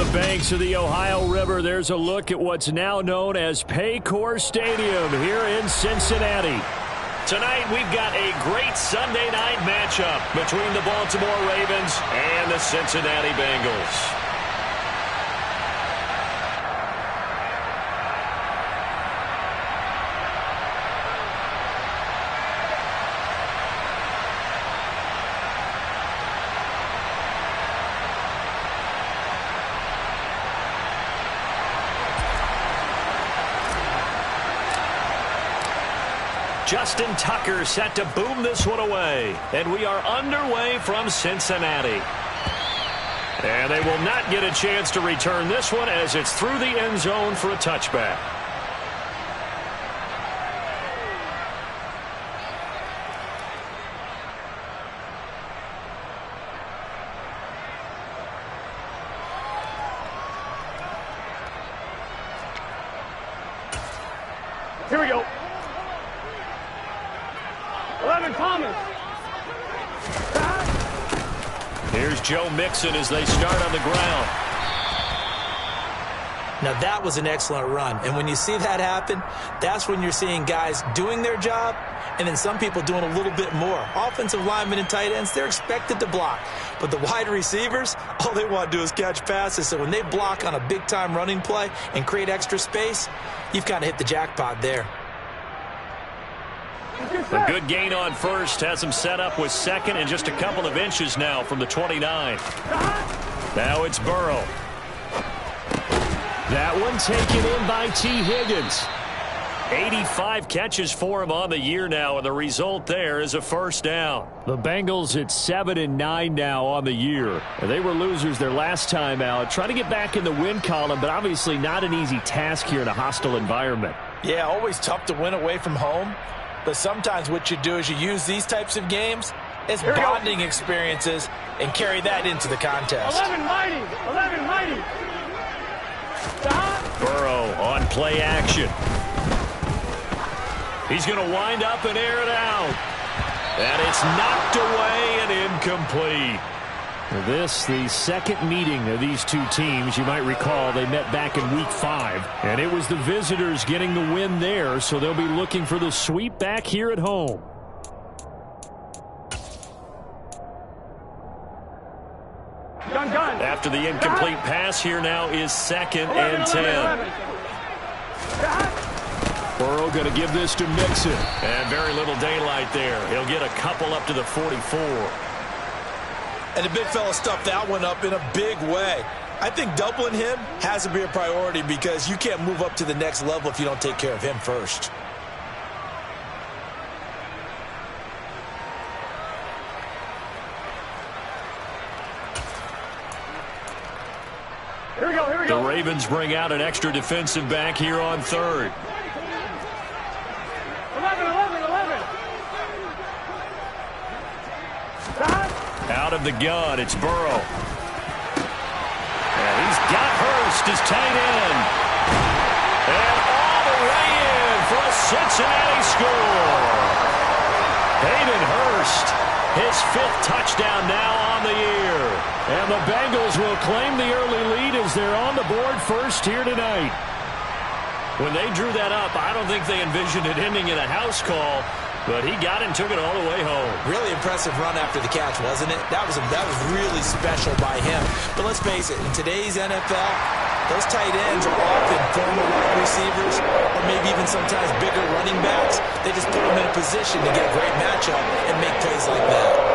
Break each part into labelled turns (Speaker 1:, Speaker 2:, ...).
Speaker 1: the banks of the Ohio River, there's a look at what's now known as Paycor Stadium here in Cincinnati. Tonight, we've got a great Sunday night matchup between the Baltimore Ravens and the Cincinnati Bengals. Justin Tucker set to boom this one away. And we are underway from Cincinnati. And they will not get a chance to return this one as it's through the end zone for a touchback.
Speaker 2: Here we go. 11 Thomas.
Speaker 1: Here's Joe Mixon as they start on the ground.
Speaker 3: Now that was an excellent run. And when you see that happen, that's when you're seeing guys doing their job and then some people doing a little bit more. Offensive linemen and tight ends, they're expected to block. But the wide receivers, all they want to do is catch passes. So when they block on a big-time running play and create extra space, you've kind of hit the jackpot there.
Speaker 1: A good gain on first has him set up with second and just a couple of inches now from the 29. Now it's Burrow. That one taken in by T. Higgins. 85 catches for him on the year now, and the result there is a first down. The Bengals at 7-9 now on the year. And they were losers their last time out. Trying to get back in the win column, but obviously not an easy task here in a hostile environment.
Speaker 3: Yeah, always tough to win away from home. But sometimes what you do is you use these types of games as bonding experiences and carry that into the contest.
Speaker 2: 11 mighty. 11 mighty.
Speaker 1: Burrow on play action. He's going to wind up and air it out. And it's knocked away and incomplete. This, the second meeting of these two teams. You might recall they met back in Week 5. And it was the visitors getting the win there, so they'll be looking for the sweep back here at home.
Speaker 2: Gun.
Speaker 1: After the incomplete pass, here now is 2nd and 10. Burrow going to give this to Mixon. And very little daylight there. He'll get a couple up to the 44.
Speaker 3: And the big fella stuffed that one up in a big way. I think doubling him has to be a priority because you can't move up to the next level if you don't take care of him first.
Speaker 2: Here we go.
Speaker 1: The Ravens bring out an extra defensive back here on 3rd.
Speaker 2: 11.
Speaker 1: Out of the gun, it's Burrow. And he's got Hurst as tight end. And all the way in for a Cincinnati score. Hayden Hurst, his 5th touchdown now on the year. And the Bengals will claim the early lead as they're on the board first here tonight. When they drew that up, I don't think they envisioned it ending in a house call. But he got it and took it all the way home.
Speaker 3: Really impressive run after the catch, wasn't it? That was really special by him. But let's face it, in today's NFL, those tight ends are often former wide receivers or maybe even sometimes bigger running backs. They just put them in a position to get a great matchup and make plays like that.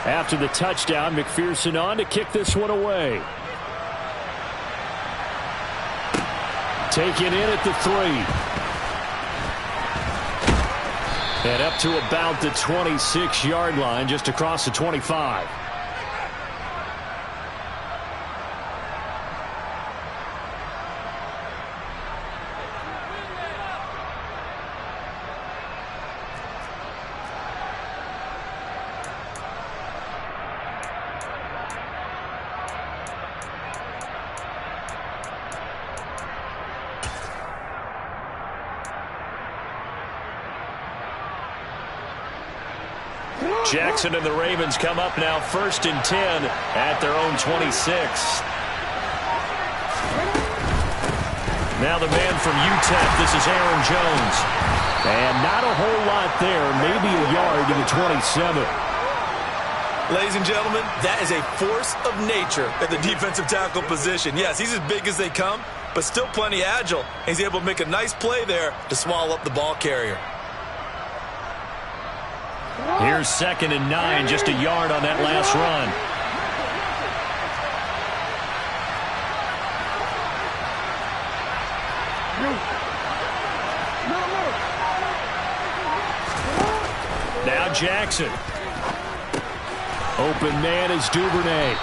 Speaker 1: After the touchdown, McPherson on to kick this one away. Taken in at the 3. And up to about the 26-yard line, just across the 25. Jackson and the Ravens come up now 1st and 10 at their own 26. Now the man from UTEP, this is Aaron Jones.
Speaker 4: And not a whole lot there, maybe a yard to the 27.
Speaker 3: Ladies and gentlemen, that is a force of nature at the defensive tackle position. Yes, he's as big as they come, but still plenty agile. He's able to make a nice play there to swallow up the ball carrier.
Speaker 1: Here's 2nd and 9, just a yard on that last run. Now Jackson. Open man is Duvernay.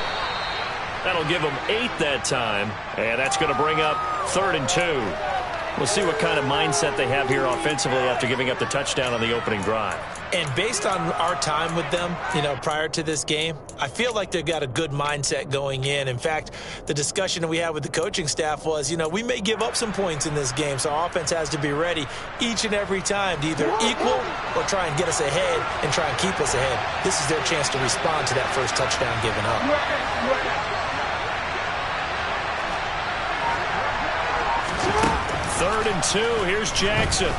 Speaker 1: That'll give them 8 that time, and that's going to bring up 3rd and 2. We'll see what kind of mindset they have here offensively after giving up the touchdown on the opening drive.
Speaker 3: And based on our time with them, prior to this game, I feel like they've got a good mindset going in. In fact, the discussion that we had with the coaching staff was, we may give up some points in this game, so our offense has to be ready each and every time to either equal or try and get us ahead and try and keep us ahead. This is their chance to respond to that first touchdown given up.
Speaker 1: 3rd and 2. Here's Jackson.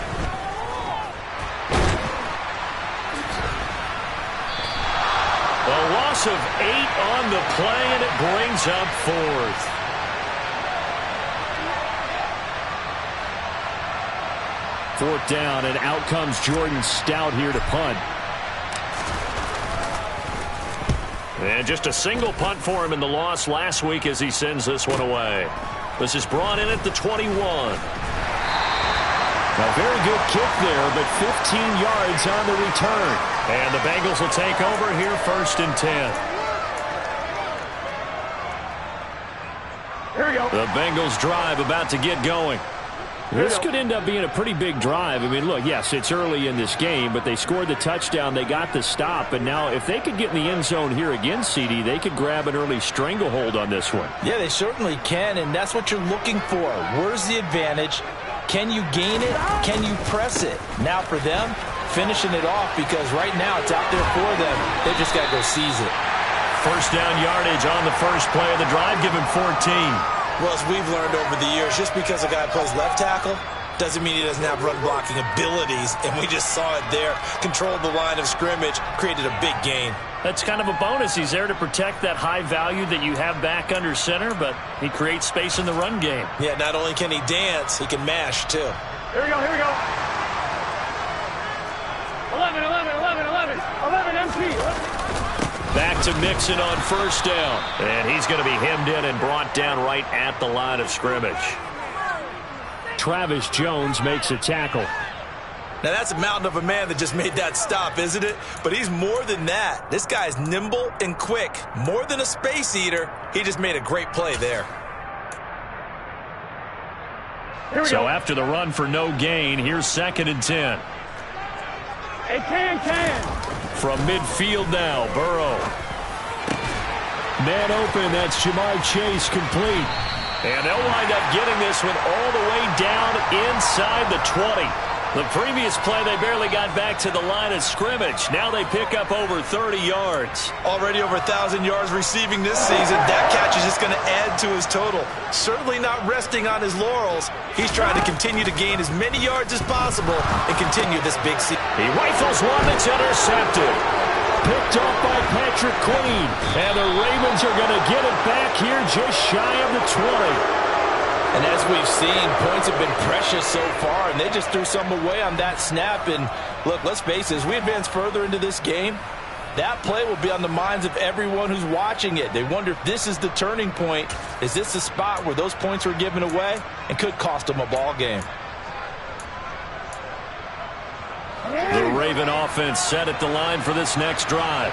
Speaker 1: A loss of 8 on the play, and it brings up 4th. Fourth down, and out comes Jordan Stout here to punt. And just a single punt for him in the loss last week as he sends this one away. This is brought in at the 21. A very good kick there, but 15 yards on the return. And the Bengals will take over here 1st and 10.
Speaker 2: Here we go.
Speaker 1: The Bengals drive about to get going.
Speaker 4: This could end up being a pretty big drive. I mean, look, yes, it's early in this game, but they scored the touchdown. They got the stop. And now if they could get in the end zone here again, CD, they could grab an early stranglehold on this one.
Speaker 3: Yeah, they certainly can, and that's what you're looking for. Where's the advantage? Can you gain it? Can you press it? Now for them, finishing it off, because right now it's out there for them. They just got to go seize it.
Speaker 1: First down yardage on the first play of the drive. Give him 14.
Speaker 3: Well, as we've learned over the years, just because a guy plays left tackle doesn't mean he doesn't have run blocking abilities, and we just saw it there. Controlled the line of scrimmage, created a big gain.
Speaker 1: That's kind of a bonus. He's there to protect that high value that you have back under center, but he creates space in the run game.
Speaker 3: Yeah, not only can he dance, he can mash, too.
Speaker 2: Here we go, here we go. 11, 11, 11, 11. 11 MP.
Speaker 1: Back to Mixon on first down. And he's going to be hemmed in and brought down right at the line of scrimmage.
Speaker 4: Travis Jones makes a tackle.
Speaker 3: Now, that's a mountain of a man that just made that stop, isn't it? But he's more than that. This guy's nimble and quick. More than a space eater. He just made a great play there.
Speaker 1: So after the run for no gain, here's 2nd and 10.
Speaker 2: Hey, can.
Speaker 1: From midfield now, Burrow.
Speaker 4: Man open, that's Jamar Chase complete.
Speaker 1: And they'll wind up getting this one all the way down inside the 20. The previous play, they barely got back to the line of scrimmage. Now they pick up over 30 yards.
Speaker 3: Already over 1,000 yards receiving this season. That catch is just going to add to his total. Certainly not resting on his laurels. He's trying to continue to gain as many yards as possible and continue this big season.
Speaker 1: He rifles one that's intercepted.
Speaker 4: Picked off by Patrick Queen.
Speaker 1: And the Ravens are going to get it back here just shy of the 20.
Speaker 3: And as we've seen, points have been precious so far, and they just threw some away on that snap. And look, let's face it, as we advance further into this game, that play will be on the minds of everyone who's watching it. They wonder if this is the turning point. Is this the spot where those points were given away and could cost them a ball game?
Speaker 1: The Raven offense set at the line for this next drive.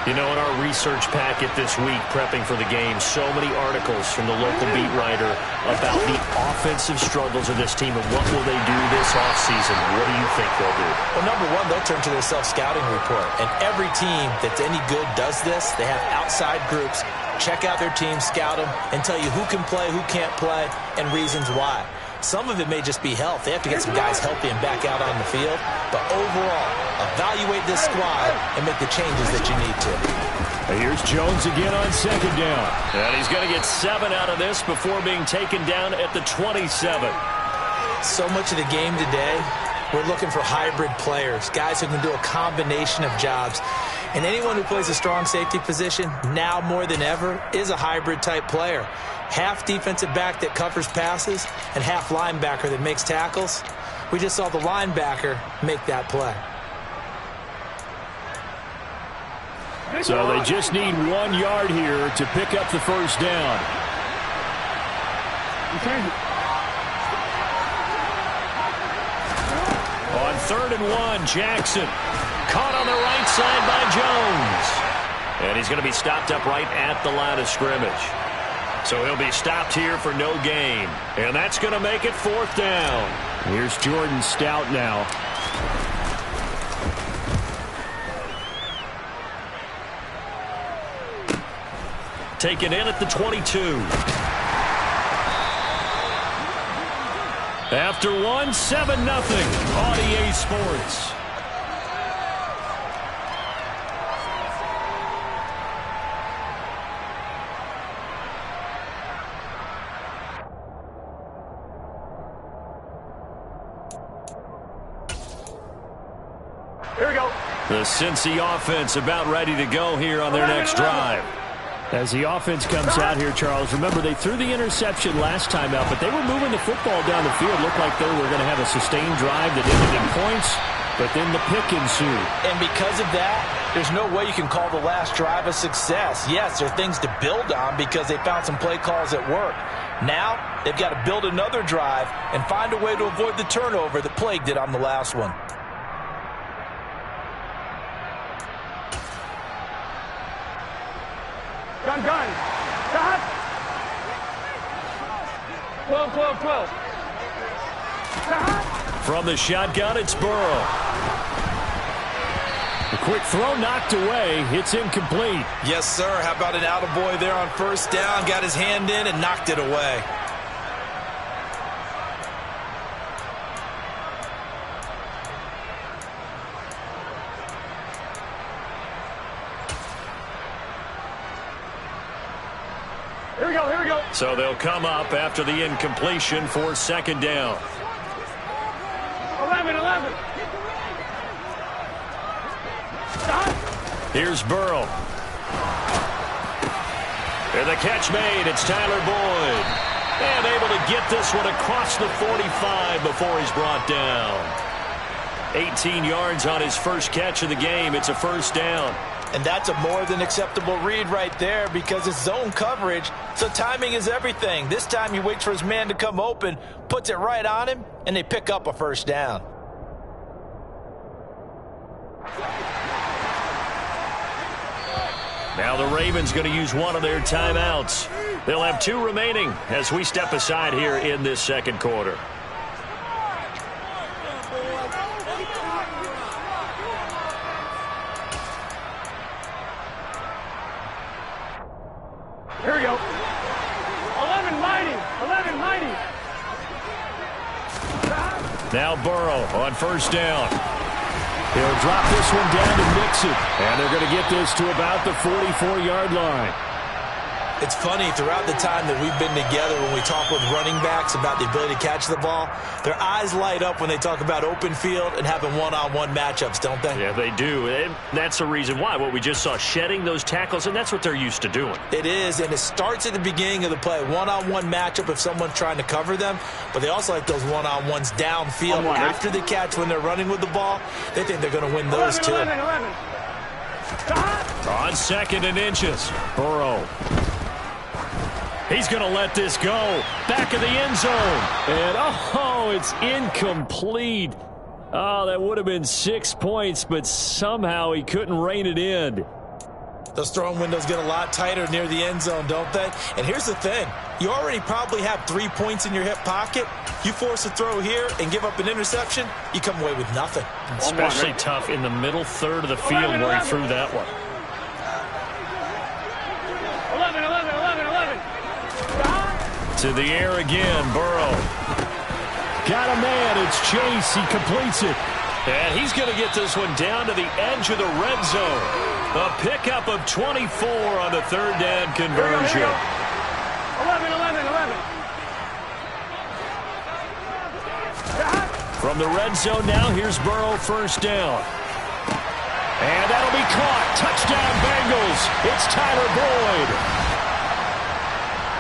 Speaker 1: You know, in our research packet this week, prepping for the game, so many articles from the local beat writer about the offensive struggles of this team and what will they do this offseason. What do you think they'll do?
Speaker 3: Well, number one, they'll turn to their self-scouting report. And every team that's any good does this. They have outside groups check out their team, scout them, and tell you who can play, who can't play, and reasons why. Some of it may just be health. They have to get some guys healthy and back out on the field. But overall, evaluate this squad and make the changes that you need to.
Speaker 4: Here's Jones again on second down. And he's going to get 7 out of this before being taken down at the 27.
Speaker 3: So much of the game today, we're looking for hybrid players, guys who can do a combination of jobs. And anyone who plays a strong safety position, now more than ever, is a hybrid type player. Half defensive back that covers passes and half linebacker that makes tackles. We just saw the linebacker make that play.
Speaker 4: So they just need 1 yard here to pick up the first down. On 3rd and 1, Jackson. Caught on the right side by Jones. And he's going to be stopped up right at the line of scrimmage. So he'll be stopped here for no gain. And that's going to make it 4th down. Here's Jordan Stout now. Taken in at the 22. After 1, 7-0. RDA Sports.
Speaker 2: Here we go.
Speaker 4: The Cincy offense about ready to go here on their next drive. As the offense comes out here, Charles, remember they threw the interception last time out, but they were moving the football down the field. Looked like they were going to have a sustained drive that ended in points, but then the pick ensued.
Speaker 3: And because of that, there's no way you can call the last drive a success. Yes, there are things to build on because they found some play calls that work. Now, they've got to build another drive and find a way to avoid the turnover that plagued it on the last one.
Speaker 2: Gun. Stop. 12. Stop.
Speaker 4: From the shotgun, it's Burrow. A quick throw knocked away. It's incomplete.
Speaker 3: Yes, sir. How about an attaboy there on 1st down? Got his hand in and knocked it away.
Speaker 2: Here we go.
Speaker 4: So they'll come up after the incompletion for 2nd down.
Speaker 2: 11. Stop.
Speaker 4: Here's Burrow. And the catch made. It's Tyler Boyd. And able to get this one across the 45 before he's brought down. 18 yards on his first catch of the game. It's a 1st down.
Speaker 3: And that's a more than acceptable read right there because it's zone coverage, so timing is everything. This time he waits for his man to come open, puts it right on him, and they pick up a 1st down.
Speaker 4: Now the Ravens going to use one of their timeouts. They'll have 2 remaining as we step aside here in this 2nd quarter.
Speaker 2: Here we go. 11 mighty.
Speaker 4: Now Burrow on 1st down. He'll drop this one down to mix it. And they're going to get this to about the 44-yard line.
Speaker 3: It's funny, throughout the time that we've been together, when we talk with running backs about the ability to catch the ball, their eyes light up when they talk about open field and having one-on-one matchups, don't they?
Speaker 4: Yeah, they do. And that's the reason why. What we just saw, shedding those tackles, and that's what they're used to doing.
Speaker 3: It is, and it starts at the beginning of the play. One-on-one matchup if someone's trying to cover them, but they also like those one-on-ones downfield after the catch when they're running with the ball. They think they're going to win those,
Speaker 2: 11.
Speaker 3: too.
Speaker 4: On 2nd and inches, Burrow. He's going to let this go. Back of the end zone. And, oh, it's incomplete. Oh, that would have been 6 points, but somehow he couldn't rein it in.
Speaker 3: Those throwing windows get a lot tighter near the end zone, don't they? And here's the thing. You already probably have 3 points in your hip pocket. You force a throw here and give up an interception, you come away with nothing.
Speaker 4: Especially tough in the middle third of the field where he threw that one.
Speaker 2: 11.
Speaker 4: To the air again, Burrow. got a man. It's Chase. He completes it.
Speaker 1: And he's going to get this one down to the edge of the red zone. A pickup of 24 on the third down conversion.
Speaker 2: 11, 11, 11.
Speaker 1: From the red zone now, here's Burrow, first down. And that'll be caught. Touchdown, Bengals. It's Tyler Boyd.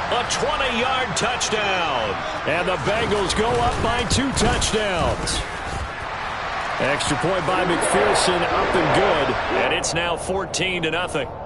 Speaker 1: A 20-yard touchdown.
Speaker 4: And the Bengals go up by 2 touchdowns. Extra point by McPherson, up and good.
Speaker 1: And it's now 14-0.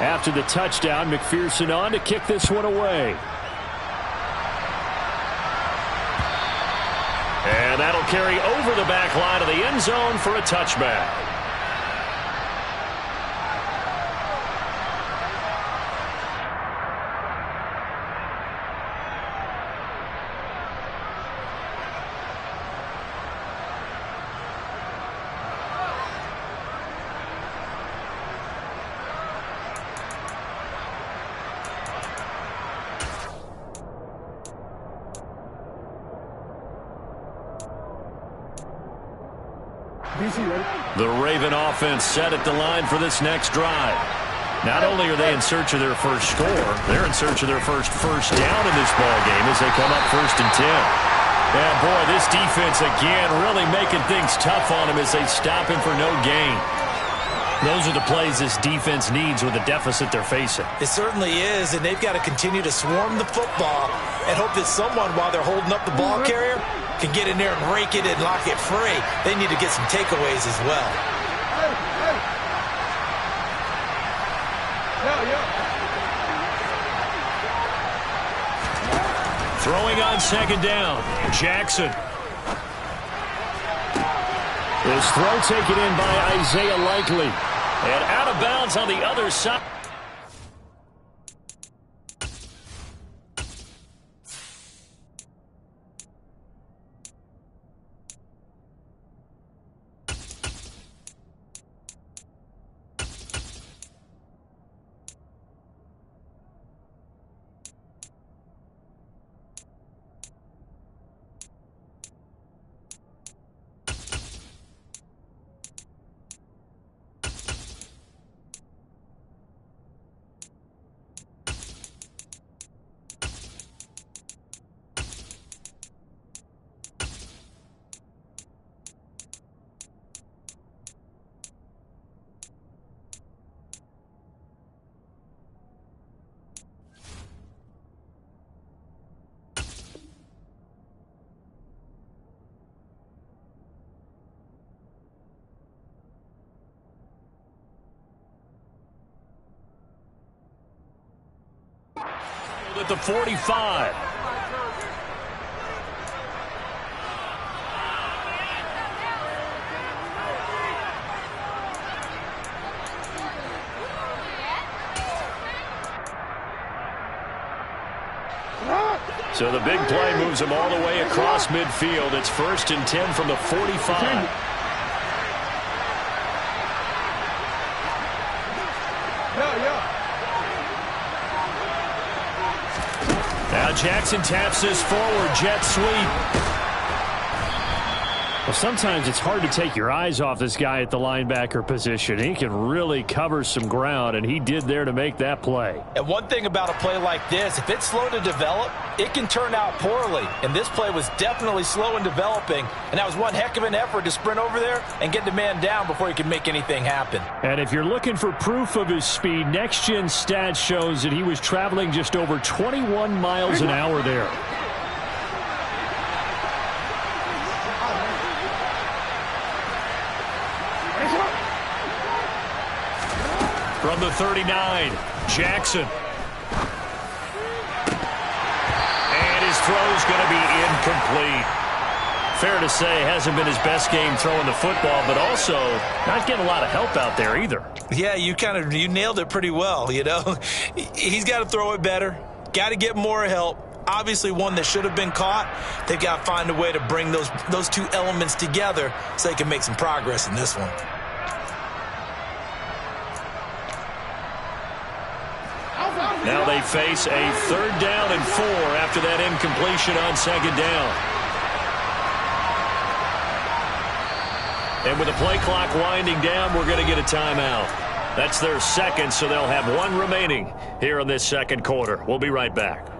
Speaker 4: After the touchdown, McPherson on to kick this one away.
Speaker 1: And that'll carry over the back line of the end zone for a touchback. The Raven offense set at the line for this next drive. Not only are they in search of their first score, they're in search of their first down in this ball game as they come up 1st and 10. And boy, this defense again really making things tough on him as they stop him for no gain. Those are the plays this defense needs with the deficit they're facing.
Speaker 3: It certainly is, and they've got to continue to swarm the football and hope that someone, while they're holding up the ball carrier, can get in there and rake it and lock it free. They need to get some takeaways as well.
Speaker 1: Throwing on 2nd down, Jackson.
Speaker 4: His throw taken in by Isaiah Likely.
Speaker 1: And out of bounds on the other side. At the 45. So the big play moves them all the way across midfield. It's 1st and 10 from the 45. Now Jackson taps this forward, jet sweep.
Speaker 4: Well, sometimes it's hard to take your eyes off this guy at the linebacker position. He can really cover some ground, and he did there to make that play.
Speaker 3: And one thing about a play like this, if it's slow to develop, it can turn out poorly. And this play was definitely slow in developing, and that was one heck of an effort to sprint over there and get the man down before he could make anything happen.
Speaker 4: And if you're looking for proof of his speed, Next Gen Stats shows that he was traveling just over 21 miles an hour there.
Speaker 1: From the 39, Jackson. And his throw's going to be incomplete.
Speaker 4: Fair to say, hasn't been his best game throwing the football, but also not getting a lot of help out there either.
Speaker 3: Yeah, you nailed it pretty well, you know. He's got to throw it better, got to get more help. Obviously one that should have been caught. They've got to find a way to bring those two elements together so they can make some progress in this one.
Speaker 4: Now they face a 3rd down and 4 after that incompletion on 2nd down. And with the play clock winding down, we're going to get a timeout. That's their second, so they'll have 1 remaining here in this 2nd quarter. We'll be right back.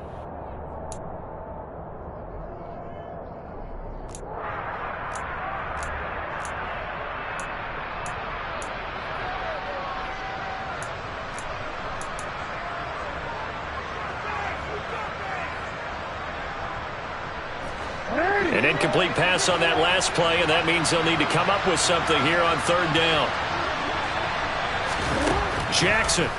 Speaker 4: An incomplete pass on that last play, and that means they'll need to come up with something here on 3rd down. Jackson.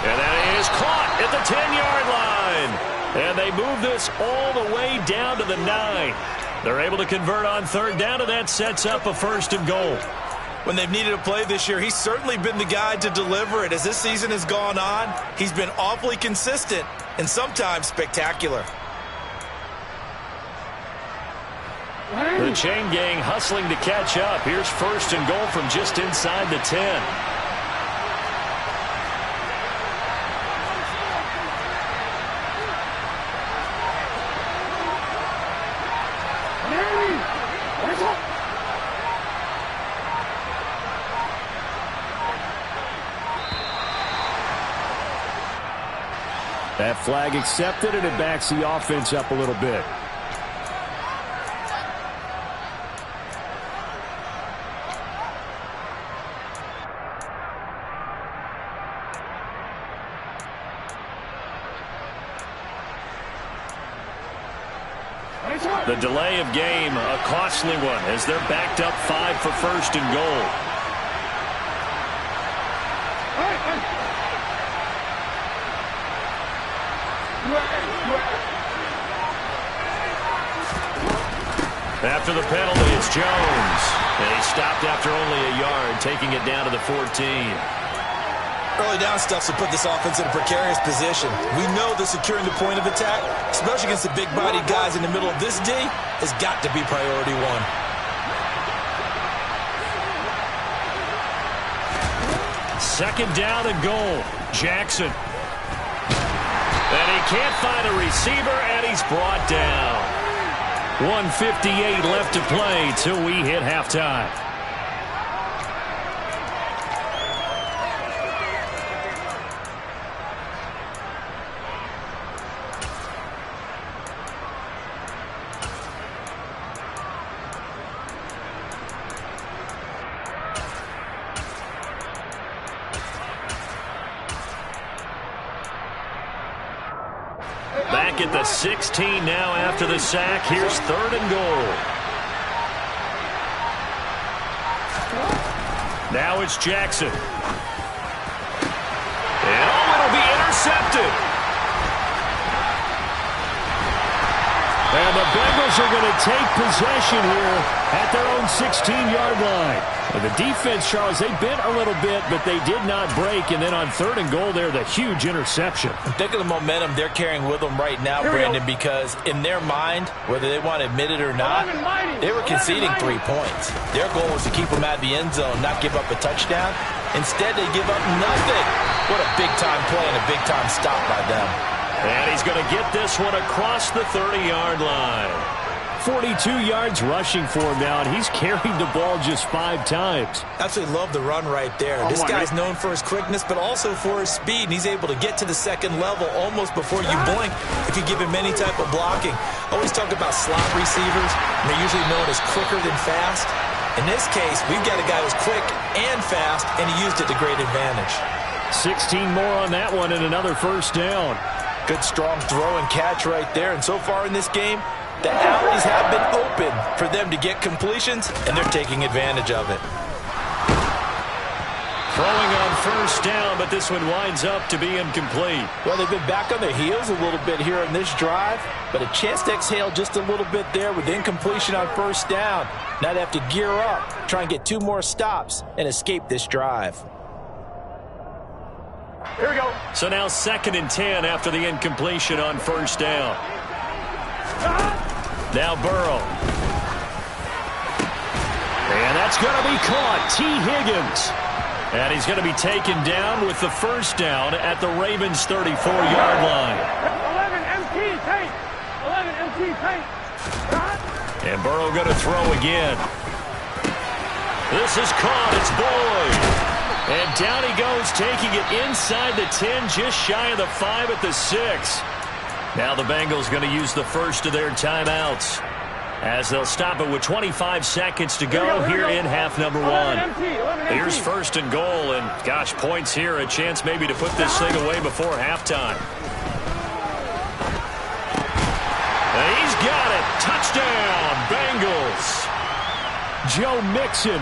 Speaker 4: And that is caught at the 10-yard line. And they move this all the way down to the 9. They're able to convert on 3rd down, and that sets up a 1st and goal.
Speaker 3: When they've needed a play this year, he's certainly been the guy to deliver it. As this season has gone on, he's been awfully consistent and sometimes spectacular.
Speaker 4: The chain gang hustling to catch up. Here's 1st and goal from just inside the 10. That flag accepted, and it backs the offense up a little bit. The delay of game, a costly one, as they're backed up 5 for 1st and goal. After the penalty, it's Jones. And he stopped after only a yard, taking it down to the 14.
Speaker 3: Early down stuff to put this offense in a precarious position. We know that securing the point of attack, especially against the big-bodied guys in the middle of this D, has got to be priority 1.
Speaker 4: Second down and goal. Jackson. And he can't find a receiver, and he's brought down. 1:58 left to play till we hit halftime. Back at the 16 now after the sack. Here's 3rd and goal. Now it's Jackson. And it'll be intercepted. And the Bengals are going to take possession here at their own 16-yard line. And the defense, Charles, they bit a little bit, but they did not break. And then on 3rd and goal there, the huge interception.
Speaker 3: Think of the momentum they're carrying with them right now, Brandon, because in their mind, whether they want to admit it or not, they were conceding 3 points. Their goal was to keep them out of the end zone, not give up a touchdown. Instead, they give up nothing. What a big-time play and a big-time stop by them.
Speaker 4: And he's going to get this one across the 30-yard line. 42 yards rushing for him now, and he's carried the ball just 5 times.
Speaker 3: Absolutely love the run right there. This guy's known for his quickness, but also for his speed, and he's able to get to the 2nd level almost before you blink if you give him any type of blocking. Always talk about slot receivers, and they're usually known as quicker than fast. In this case, we've got a guy who's quick and fast, and he used it to great advantage.
Speaker 4: 16 more on that one and another 1st down.
Speaker 3: Good strong throw and catch right there. And so far in this game, the alleys have been open for them to get completions, and they're taking advantage of it.
Speaker 4: Throwing on first down, but this one winds up to be incomplete.
Speaker 3: Well, they've been back on their heels a little bit here in this drive, but a chance to exhale just a little bit there with incompletion on first down. Now they have to gear up, try and get 2 more stops, and escape this drive.
Speaker 2: Here we go.
Speaker 4: So now 2nd and 10 after the incompletion on first down. Now Burrow. And that's going to be caught. T. Higgins. And he's going to be taken down with the first down at the Ravens' 34-yard line.
Speaker 2: 11 MT paint. 11 MT paint.
Speaker 4: And Burrow going to throw again. This is caught. It's Boyd. And down he goes, taking it inside the 10, just shy of the 5 at the 6. Now the Bengals going to use the first of their timeouts, as they'll stop it with 25 seconds to go here in half number 1. Here's 1st and goal, and gosh, points here, a chance maybe to put this thing away before halftime. And he's got it. Touchdown, Bengals. Joe Mixon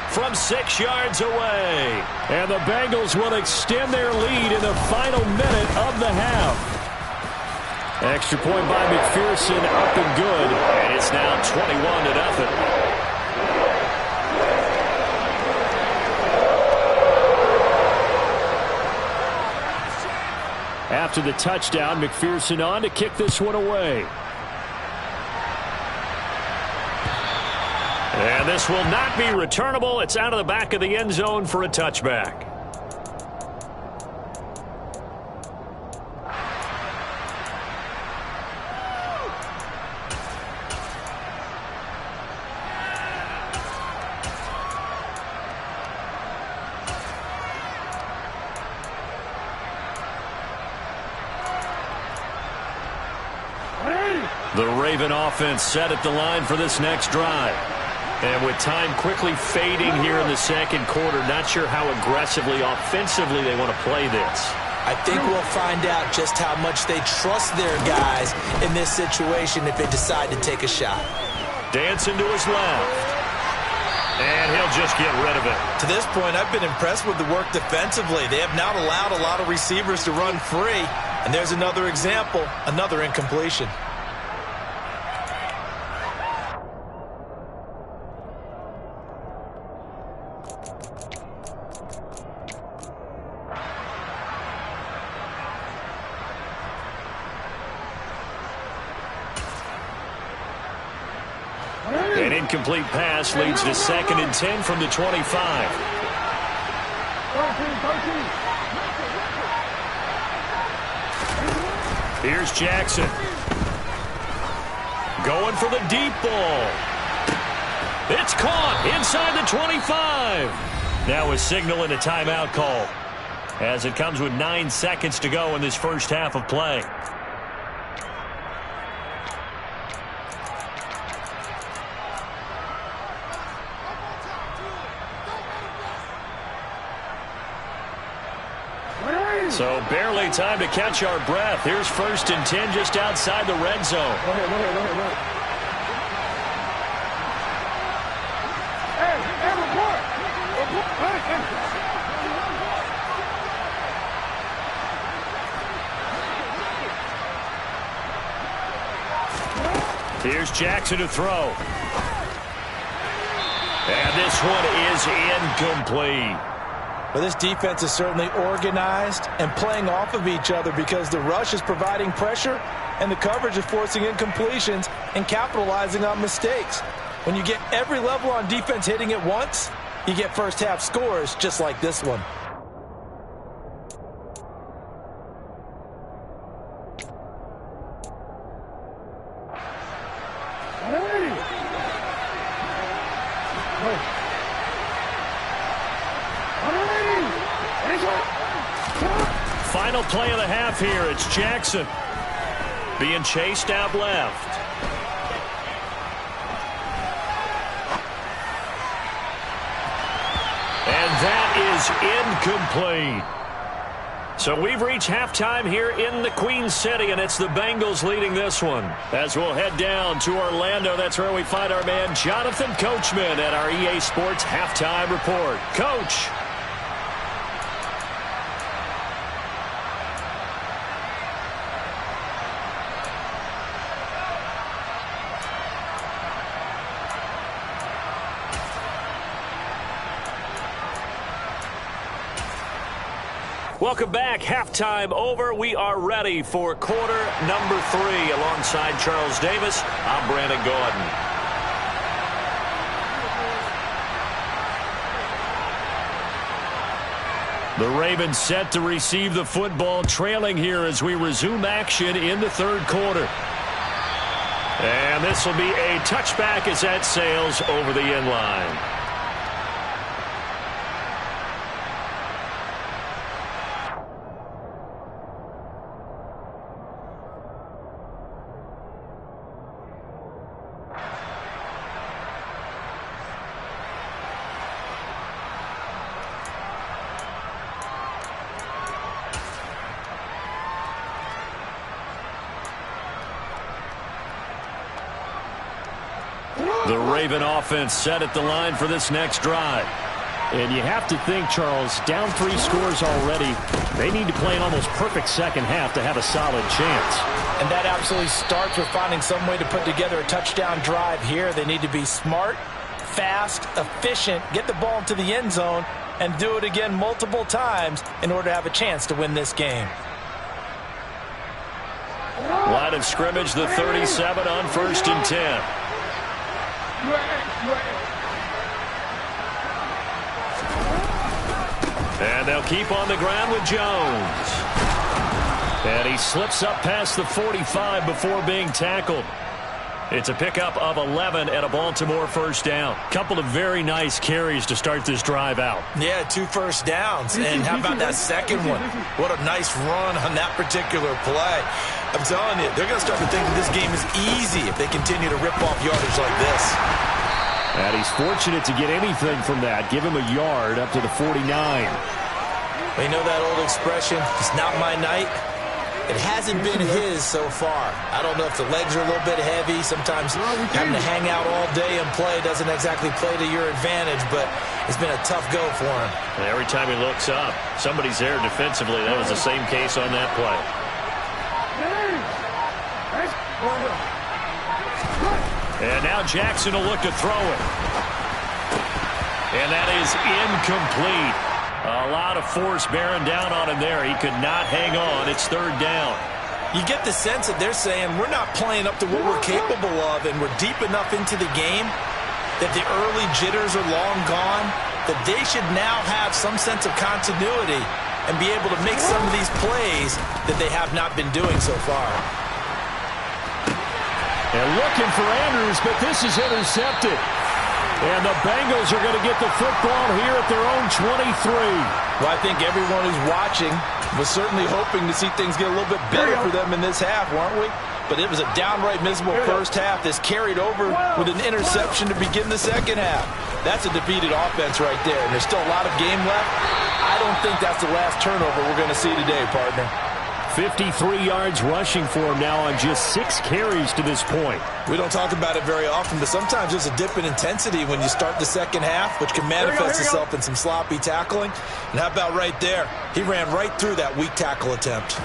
Speaker 4: from 6 yards away. And the Bengals will extend their lead in the final minute of the half. Extra point by McPherson, up and good. And it's now 21-0. After the touchdown, McPherson on to kick this one away. And this will not be returnable. It's out of the back of the end zone for a touchback. The Raven offense set at the line for this next drive. And with time quickly fading here in the second quarter, not sure how aggressively, offensively they want to play this.
Speaker 3: I think we'll find out just how much they trust their guys in this situation if they decide to take a shot.
Speaker 4: Dancing to his left. And he'll just get rid of it.
Speaker 3: To this point, I've been impressed with the work defensively. They have not allowed a lot of receivers to run free. And there's another example, another incompletion.
Speaker 4: An incomplete pass leads to 2nd and 10 from the 25. Here's Jackson. Going for the deep ball. It's caught inside the 25. Now a signal and a timeout call, as it comes with 9 seconds to go in this first half of play. So barely time to catch our breath. Here's 1st and 10 just outside the red zone.
Speaker 2: Go ahead. Hey, report.
Speaker 4: Here's Jackson to throw. And this one is incomplete.
Speaker 3: Well, this defense is certainly organized and playing off of each other because the rush is providing pressure and the coverage is forcing incompletions and capitalizing on mistakes. When you get every level on defense hitting at once, you get first half scores just like this one.
Speaker 4: Final play of the half here. It's Jackson being chased out left. And that is incomplete. So we've reached halftime here in the Queen City, and it's the Bengals leading this one. As we'll head down to Orlando, that's where we find our man Jonathan Coachman at our EA Sports Halftime Report. Coach.
Speaker 1: Welcome back. Halftime over. We are ready for quarter number 3. Alongside Charles Davis, I'm Brandon Gordon. The Ravens set to receive the football, trailing here as we resume action in the third quarter. And this will be a touchback as that sails over the end line. The Raven offense set at the line for this next drive.
Speaker 4: And you have to think, Charles, down 3 scores already. They need to play an almost perfect second half to have a solid chance.
Speaker 3: And that absolutely starts with finding some way to put together a touchdown drive here. They need to be smart, fast, efficient, get the ball into the end zone, and do it again multiple times in order to have a chance to win this game.
Speaker 1: Line of scrimmage, the 37 on 1st and 10. And they'll keep on the ground with Jones. And he slips up past the 45 before being tackled. It's a pickup of 11 and a Baltimore first down. Couple of very nice carries to start this drive out.
Speaker 3: Yeah, 2 first downs. And how about that second one? What a nice run on that particular play. I'm telling you, they're going to start to think that this game is easy if they continue to rip off yardage like this.
Speaker 4: And he's fortunate to get anything from that. Give him a yard up to the 49.
Speaker 3: Well, you know that old expression, it's not my night? It hasn't been his so far. I don't know if the legs are a little bit heavy. Sometimes having to hang out all day and play doesn't exactly play to your advantage, but it's been a tough go for him.
Speaker 1: And every time he looks up, somebody's there defensively. That was the same case on that play. And now Jackson will look to throw it. And that is incomplete. A lot of force bearing down on him there. He could not hang on. It's 3rd down.
Speaker 3: You get the sense that they're saying we're not playing up to what we're capable of, and we're deep enough into the game that the early jitters are long gone, that they should now have some sense of continuity and be able to make some of these plays that they have not been doing so far.
Speaker 4: And looking for Andrews, but this is intercepted. And the Bengals are going to get the football here at their own 23.
Speaker 3: Well, I think everyone who's watching was certainly hoping to see things get a little bit better for them in this half, weren't we? But it was a downright miserable first half. This carried over with an interception to begin the second half. That's a defeated offense right there, and there's still a lot of game left. I don't think that's the last turnover we're going to see today, partner.
Speaker 4: 53 yards rushing for him now on just 6 carries to this point.
Speaker 3: We don't talk about it very often, but sometimes there's a dip in intensity when you start the second half, which can manifest itself in some sloppy tackling. And how about right there? He ran right through that weak tackle attempt.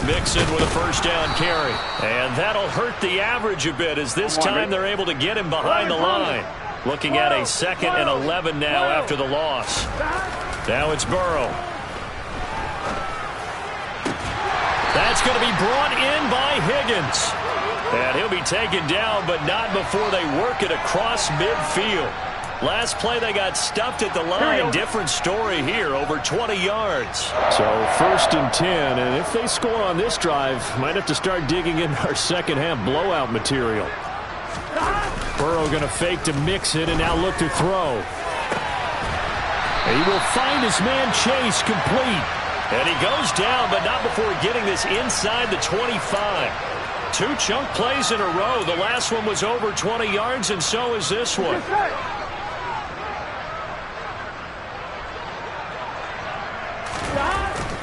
Speaker 1: Mixon with a first down carry. And that'll hurt the average a bit as this time they're able to get him behind the line. Looking at a 2nd and 11 now after the loss. Now it's Burrow. That's going to be brought in by Higgins. And he'll be taken down, but not before they work it across midfield. Last play, they got stuffed at the line. Different story here, over 20 yards.
Speaker 4: So 1st and 10, and if they score on this drive, might have to start digging in our second half blowout material. Burrow going to fake to Mixon and now look to throw. He will find his man Chase complete.
Speaker 1: And he goes down, but not before getting this inside the 25. 2 chunk plays in a row. The last one was over 20 yards, and so is this one.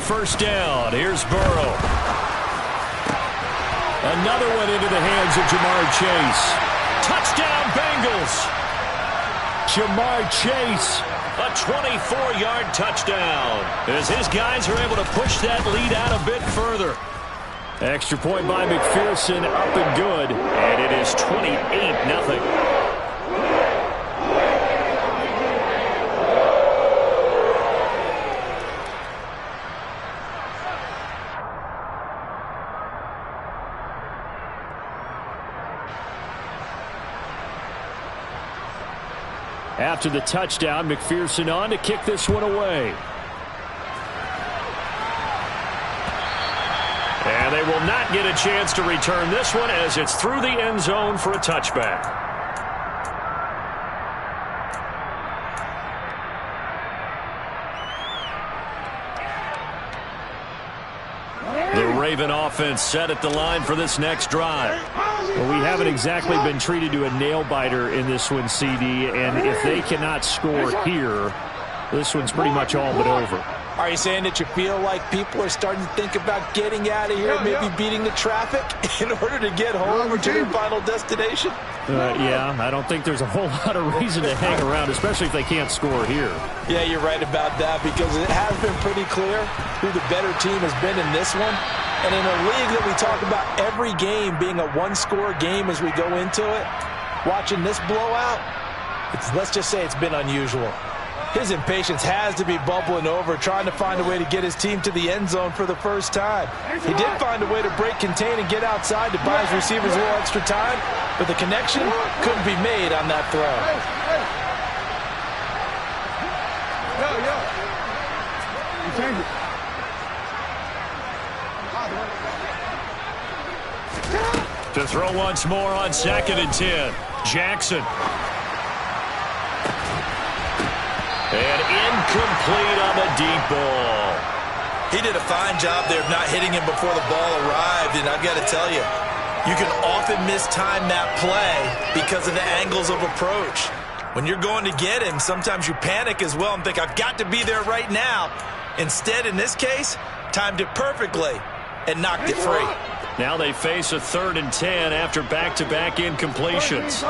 Speaker 1: First down. Here's Burrow.
Speaker 4: Another one into the hands of Jamar Chase.
Speaker 1: Touchdown, Bengals.
Speaker 4: Jamar Chase.
Speaker 1: A 24-yard touchdown as his guys are able to push that lead out a bit further.
Speaker 4: Extra point by McPherson, up and good.
Speaker 1: And it is 28-0.
Speaker 4: after the touchdown. McPherson on to kick this one away. And they will not get a chance to return this one as it's through the end zone for a touchback. The Raven offense set at the line for this next drive. Well, we haven't exactly been treated to a nail-biter in this one, CD, and if they cannot score here, this one's pretty much all but over.
Speaker 3: Are you saying that you feel like people are starting to think about getting out of here, maybe beating the traffic in order to get home or to their final destination?
Speaker 4: Yeah, I don't think there's a whole lot of reason to hang around, especially if they can't score here.
Speaker 3: Yeah, you're right about that because it has been pretty clear who the better team has been in this one. And in a league that we talk about every game being a one-score game as we go into it, watching this blowout, let's just say it's been unusual. His impatience has to be bubbling over, trying to find a way to get his team to the end zone for the first time. He did find a way to break, contain, and get outside to buy his receivers a little extra time, but the connection couldn't be made on that throw.
Speaker 2: You change it.
Speaker 4: To throw once more on 2nd and 10. Jackson. And incomplete on the deep ball.
Speaker 3: He did a fine job there of not hitting him before the ball arrived, and I've got to tell you, you can often mistime that play because of the angles of approach. When you're going to get him, sometimes you panic as well and think, I've got to be there right now. Instead, in this case, timed it perfectly and knocked it free.
Speaker 4: Now they face a 3rd and 10 after back-to-back incompletions.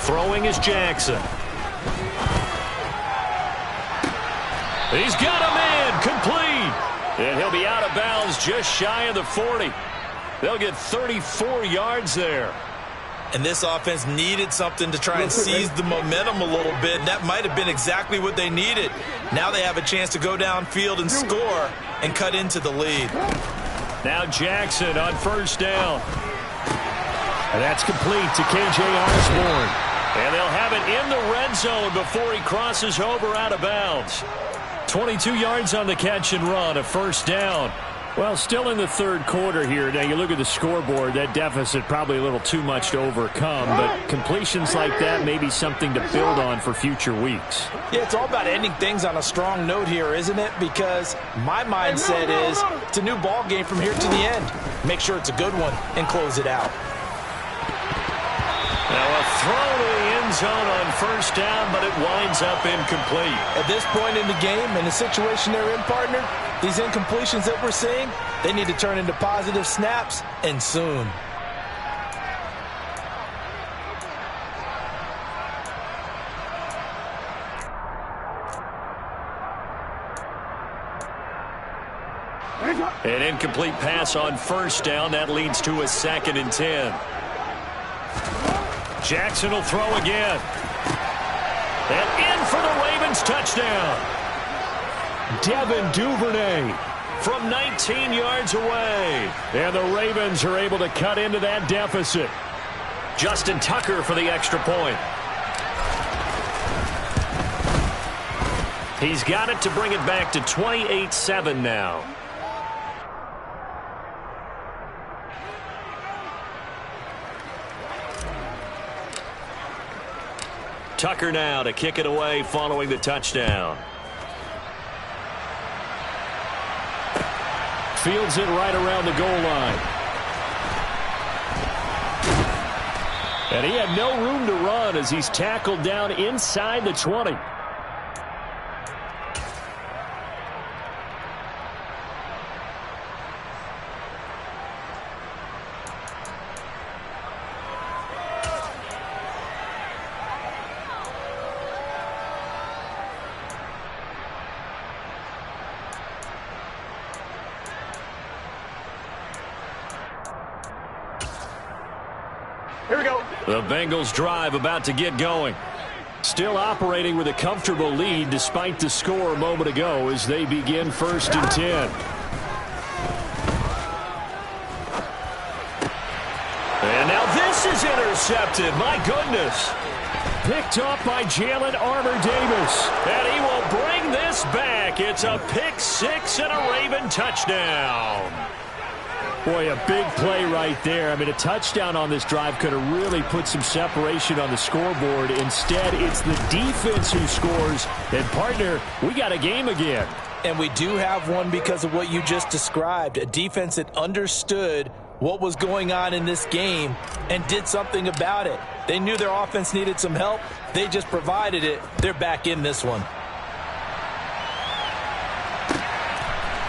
Speaker 4: Throwing is Jackson. He's got a man complete. And he'll be out of bounds just shy of the 40. They'll get 34 yards there.
Speaker 3: And this offense needed something to try and seize the momentum a little bit. And that might have been exactly what they needed. Now they have a chance to go downfield and score and cut into the lead.
Speaker 4: Now Jackson on 1st down. And that's complete to K.J. Osborne. And they'll have it in the red zone before he crosses over out of bounds. 22 yards on the catch and run, a 1st down. Well, still in the 3rd quarter here. Now, you look at the scoreboard, that deficit probably a little too much to overcome, but completions like that may be something to build on for future weeks.
Speaker 3: Yeah, it's all about ending things on a strong note here, isn't it? Because my mindset is it's a new ball game from here to the end. Make sure it's a good one and close it out.
Speaker 4: Now a throw to the end zone on 1st down, but it winds up incomplete.
Speaker 3: At this point in the game, in the situation they're in, partner, these incompletions that we're seeing, they need to turn into positive snaps, and soon.
Speaker 4: An incomplete pass on 1st down. That leads to a 2nd and 10. Jackson will throw again. And in for the Ravens touchdown. Devin Duvernay from 19 yards away. And the Ravens are able to cut into that deficit. Justin Tucker for the extra point. He's got it to bring it back to 28-7 now. Tucker now to kick it away following the touchdown. Fields it right around the goal line. And he had no room to run as he's tackled down inside the 20.
Speaker 2: Here we go.
Speaker 4: The Bengals drive about to get going. Still operating with a comfortable lead despite the score a moment ago as they begin 1st and 10.
Speaker 1: And now this is intercepted. My goodness.
Speaker 4: Picked up by Jalen Armour-Davis.
Speaker 1: And he will bring this back. It's a pick six and a Raven touchdown.
Speaker 4: Boy, a big play right there. I mean, a touchdown on this drive could have really put some separation on the scoreboard. Instead, it's the defense who scores. And, partner, we got a game again.
Speaker 3: And we do have one because of what you just described. A defense that understood what was going on in this game and did something about it. They knew their offense needed some help. They just provided it. They're back in this one.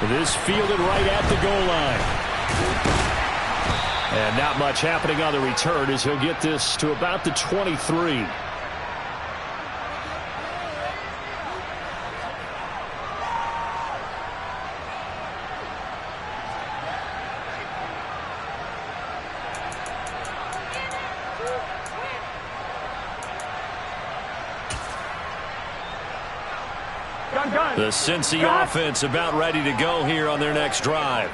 Speaker 4: This fielded right at the goal line. And not much happening on the return as he'll get this to about the 23. The Cincy offense about ready to go here on their next drive.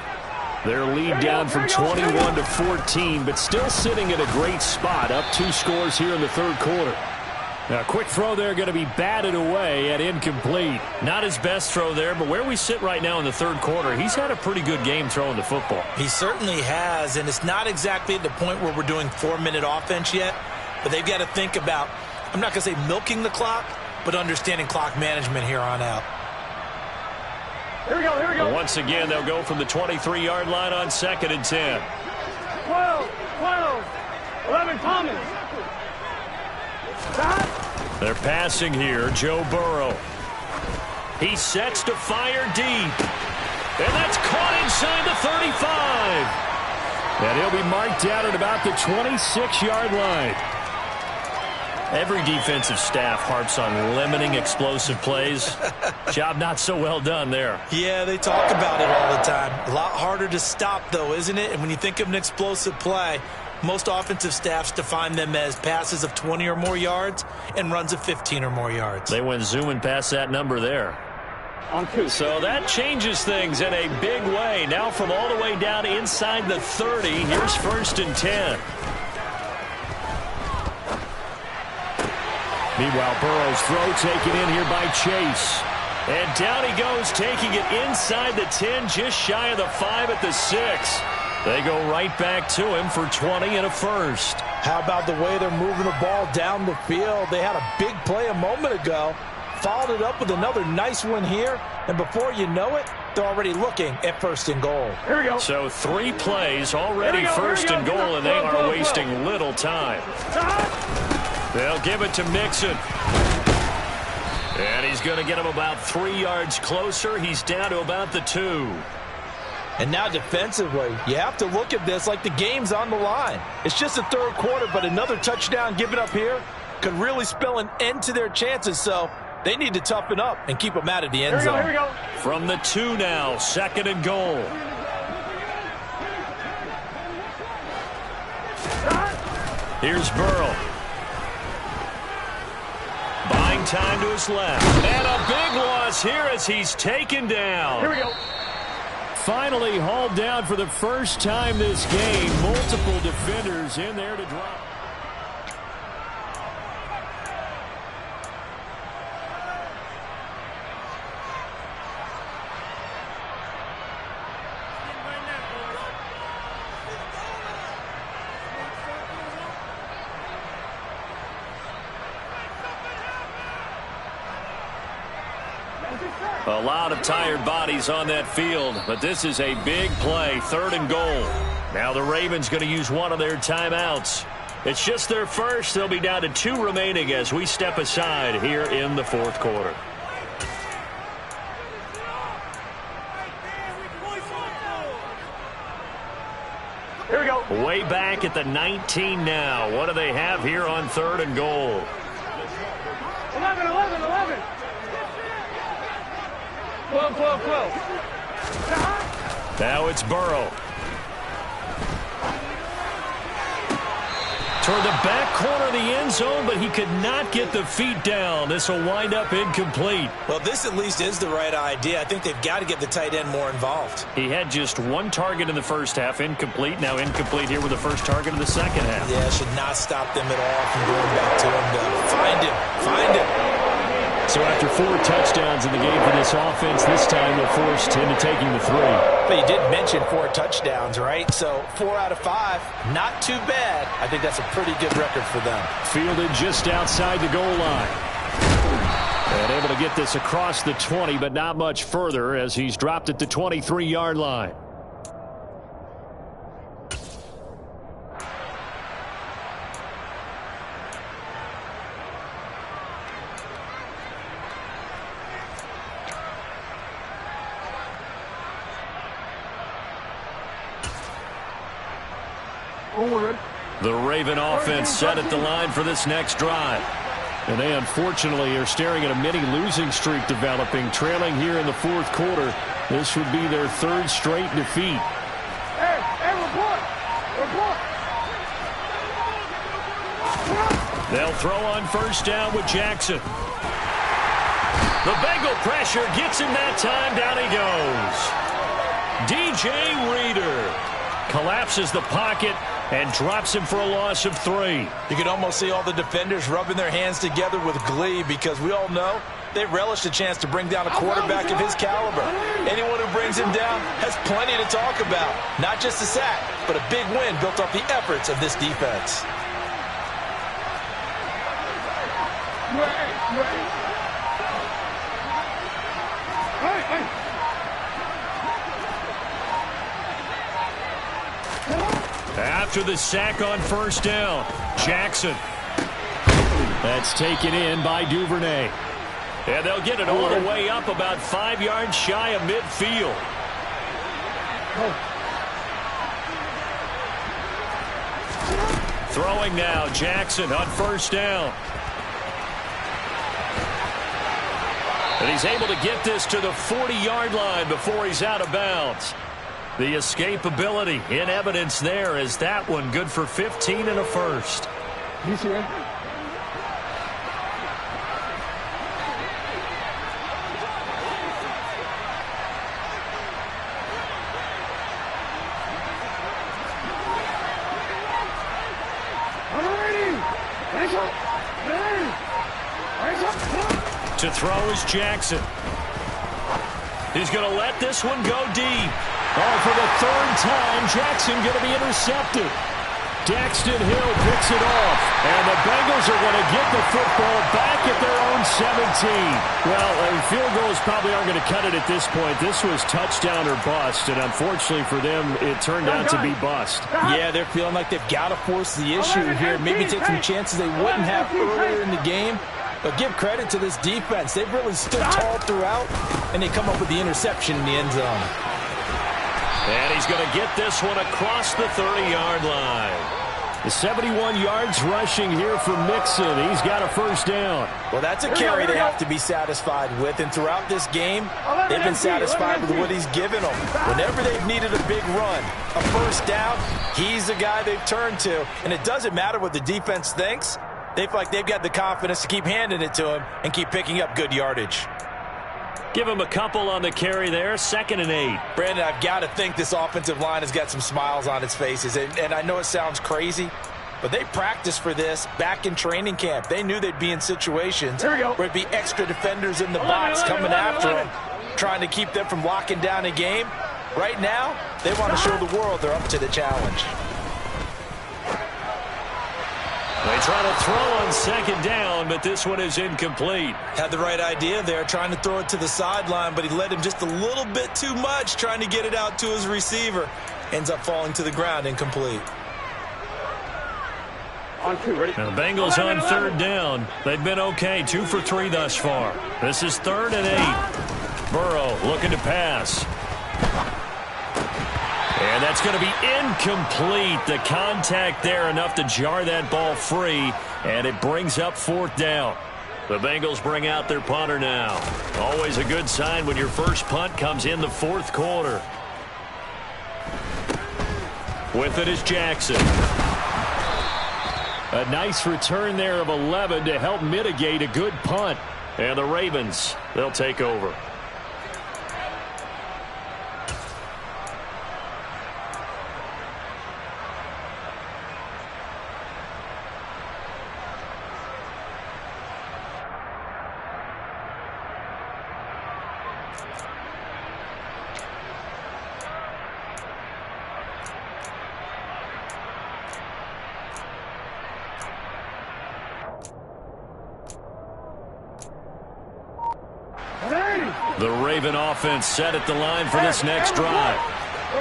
Speaker 4: Their lead down from 21 to 14, but still sitting at a great spot, up 2 scores here in the 3rd quarter. Now, a quick throw there going to be batted away at incomplete.
Speaker 1: Not his best throw there, but where we sit right now in the 3rd quarter, he's had a pretty good game throwing the football.
Speaker 3: He certainly has, and it's not exactly at the point where we're doing 4-minute offense yet, but they've got to think about, I'm not going to say milking the clock, but understanding clock management here on out.
Speaker 2: Here we go, here we go.
Speaker 1: Once again, they'll go from the 23-yard line on 2nd and 10.
Speaker 2: 12, 11, Thomas.
Speaker 1: They're passing here, Joe Burrow. He sets to fire deep. And that's caught inside the 35.
Speaker 4: And he'll be marked down at about the 26-yard line.
Speaker 1: Every defensive staff harps on limiting explosive plays. Job not so well done there.
Speaker 3: Yeah, they talk about it all the time. A lot harder to stop, though, isn't it? And when you think of an explosive play, most offensive staffs define them as passes of 20 or more yards and runs of 15 or more yards.
Speaker 1: They went zooming past that number there.
Speaker 2: On 2.
Speaker 1: So that changes things in a big way. Now from all the way down inside the 30, here's 1st and 10.
Speaker 4: Meanwhile, Burrow's throw taken in here by Chase.
Speaker 1: And down he goes, taking it inside the 10, just shy of the 5 at the 6. They go right back to him for 20 and a first.
Speaker 3: How about the way they're moving the ball down the field? They had a big play a moment ago, followed it up with another nice one here, and before you know it, they're already looking at 1st and goal.
Speaker 2: Here we go.
Speaker 1: So 3 plays, already 1st and goal, and they are wasting little time. They'll give it to Mixon. And he's going to get him about 3 yards closer. He's down to about the 2.
Speaker 3: And now defensively, you have to look at this like the game's on the line. It's just the 3rd quarter, but another touchdown given up here could really spell an end to their chances. So they need to toughen up and keep them out of the end zone.
Speaker 2: Here we go.
Speaker 1: From the 2 now, 2nd and goal. Here's Burrow. Buying time to his left. And a big loss here as he's taken down.
Speaker 2: Here we go.
Speaker 4: Finally hauled down for the first time this game. Multiple defenders in there to drop.
Speaker 1: A lot of tired bodies on that field, but this is a big play, 3rd and goal. Now the Ravens going to use one of their timeouts. It's just their first. They'll be down to 2 remaining as we step aside here in the 4th quarter.
Speaker 2: Here we go.
Speaker 1: Way back at the 19 now. What do they have here on 3rd and goal?
Speaker 2: 11. 12.
Speaker 1: Now it's Burrow.
Speaker 4: toward the back corner of the end zone, but he could not get the feet down. This will wind up incomplete.
Speaker 3: Well, this at least is the right idea. I think they've got to get the tight end more involved.
Speaker 4: He had just one target in the first half, incomplete. Now incomplete here with the first target of the second half.
Speaker 3: Yeah, should not stop them at all from going back to him to find him.
Speaker 4: So after 4 touchdowns in the game for this offense, this time they're forced into taking the 3.
Speaker 3: But you did mention 4 touchdowns, right? So 4 out of 5, not too bad. I think that's a pretty good record for them.
Speaker 4: Fielded just outside the goal line. And able to get this across the 20, but not much further as he's dropped at the 23-yard line. The Raven offense set at the line for this next drive. And they unfortunately are staring at a mini losing streak developing, trailing here in the fourth quarter. This would be their 3rd straight defeat.
Speaker 2: Hey, report!
Speaker 4: They'll throw on first down with Jackson. The Bengal pressure gets him that time. Down he goes. DJ Reader collapses the pocket and drops him for a loss of 3.
Speaker 3: You can almost see all the defenders rubbing their hands together with glee because we all know they relish the chance to bring down a quarterback of his caliber. Anyone who brings him down has plenty to talk about. Not just a sack, but a big win built off the efforts of this defense.
Speaker 4: After the sack on first down, Jackson. That's taken in by Duvernay. And they'll get it all the way up about 5 yards shy of midfield. Throwing now, Jackson on first down. And he's able to get this to the 40-yard line before he's out of bounds. The escapability in evidence there as that one good for 15 and a first.
Speaker 2: You see it?
Speaker 4: To throw is Jackson. He's going to let this one go deep. Oh, for the 3rd time, Jackson going to be intercepted. Daxton Hill picks it off. And the Bengals are going to get the football back at their own 17. Well, field goals probably aren't going to cut it at this point. This was touchdown or bust, and unfortunately for them, it turned out to be bust.
Speaker 3: Yeah, they're feeling like they've got to force the issue here. Maybe take some chances they wouldn't have earlier in the game. But give credit to this defense. They've really stood tall throughout, and they come up with the interception in the end zone.
Speaker 4: And he's going to get this one across the 30-yard line. The 71 yards rushing here for Mixon. He's got a first down.
Speaker 3: Well, that's a carry they have to be satisfied with. And throughout this game, they've been satisfied with what he's given them. Whenever they've needed a big run, a first down, he's the guy they've turned to. And it doesn't matter what the defense thinks. They feel like they've got the confidence to keep handing it to him and keep picking up good yardage.
Speaker 4: Give him a couple on the carry there. 2nd and 8.
Speaker 3: Brandon, I've got to think this offensive line has got some smiles on its faces. And I know it sounds crazy, but they practiced for this back in training camp. They knew they'd be in situations where it'd be extra defenders in the box coming after them, trying to keep them from locking down a game. Right now, they want to show the world they're up to the challenge.
Speaker 4: They try to throw on 2nd down, but this one is incomplete.
Speaker 3: Had the right idea there, trying to throw it to the sideline, but he led him just a little bit too much, trying to get it out to his receiver. Ends up falling to the ground, incomplete.
Speaker 2: On 2, ready?
Speaker 4: Now the Bengals on 3rd down. They've been okay, 2 for 3 thus far. This is 3rd and 8. Burrow looking to pass. And that's going to be incomplete. The contact there enough to jar that ball free, and it brings up 4th down. The Bengals bring out their punter now. Always a good sign when your first punt comes in the 4th quarter. With it is Jackson. A nice return there of 11 to help mitigate a good punt.
Speaker 1: And the Ravens, they'll take over. The Raven offense set at the line for this next drive.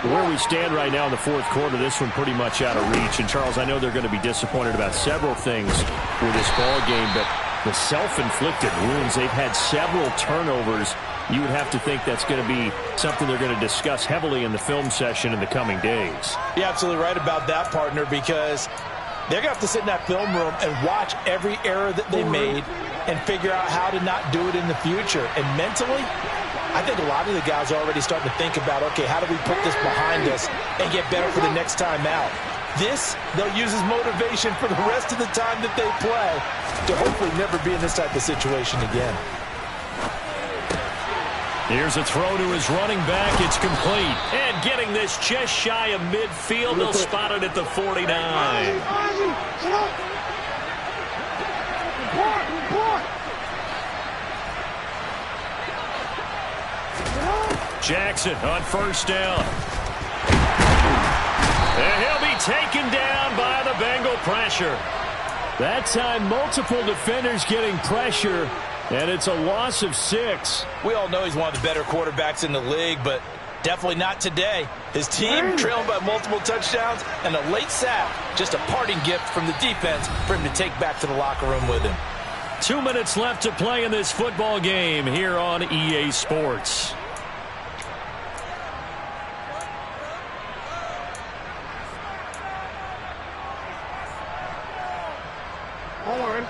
Speaker 4: Where we stand right now in the fourth quarter, this one pretty much out of reach. And, Charles, I know they're going to be disappointed about several things with this ball game, but the self-inflicted wounds, they've had several turnovers. You would have to think that's going to be something they're going to discuss heavily in the film session in the coming days.
Speaker 3: You're absolutely right about that, partner, because they're going to have to sit in that film room and watch every error that they made and figure out how to not do it in the future. And mentally, I think a lot of the guys are already starting to think about, okay, how do we put this behind us and get better for the next time out? This, they'll use as motivation for the rest of the time that they play to hopefully never be in this type of situation again.
Speaker 1: Here's a throw to his running back. It's complete. And getting this just shy of midfield. They'll spot it at the 49. Jackson on first down. And he'll be taken down by the Bengal pressure.
Speaker 4: That time, multiple defenders getting pressure, and it's a loss of 6.
Speaker 3: We all know he's one of the better quarterbacks in the league, but definitely not today. His team trailing by multiple touchdowns and a late sack, just a parting gift from the defense for him to take back to the locker room with him.
Speaker 1: 2 minutes left to play in this football game here on EA Sports.